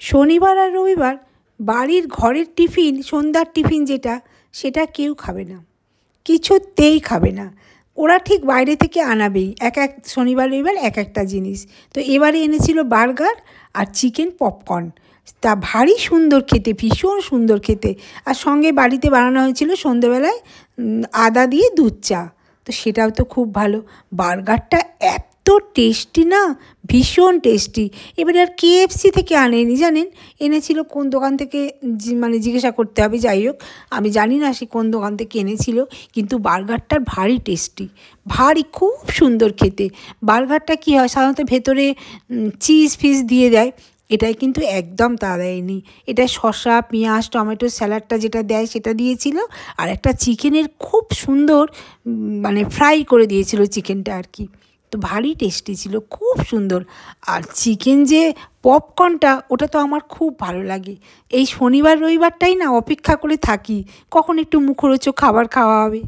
শনিবার আর রবিবার বাড়ির ঘরের টিফিন, সন্ধ্যার টিফিন যেটা, সেটা কেউ খাবে না, কিছুতেই খাবে না। ওরা ঠিক বাইরে থেকে আনাবেই, এক এক শনিবার রবিবার এক একটা জিনিস। তো এবারে এনেছিল বার্গার আর চিকেন পপকর্ন। তা ভারী সুন্দর খেতে, ভীষণ সুন্দর খেতে। আর সঙ্গে বাড়িতে বানানো হয়েছিল সন্ধেবেলায় আদা দিয়ে দুধ চা। তো সেটাও তো খুব ভালো। বার্গারটা এত টেস্টি না, ভীষণ টেস্টি। এবারে আর কেএফসি থেকে আনেনি জানেন, এনেছিল কোন দোকান থেকে মানে জিজ্ঞাসা করতে হবে। যাই হোক, আমি জানি না সে কোন দোকান থেকে এনেছিল, কিন্তু বার্গারটার ভারী টেস্টি, ভারী খুব সুন্দর খেতে। বার্গারটা কী হয়, সাধারণত ভেতরে চিজ ফিজ দিয়ে দেয়, এটাই কিন্তু একদম তা দেয়নি। এটা শসা, পেঁয়াজ, টমেটো স্যালাডটা যেটা দেয় সেটা দিয়েছিল, আর একটা চিকেনের খুব সুন্দর মানে ফ্রাই করে দিয়েছিল চিকেনটা আর কি। তো ভারী টেস্টি ছিল, খুব সুন্দর। আর চিকেন যে পপকর্নটা, ওটা তো আমার খুব ভালো লাগে। এই শনিবার রবিবারটাই না অপেক্ষা করে থাকি, কখন একটু মুখরোচক খাবার খাওয়া হবে।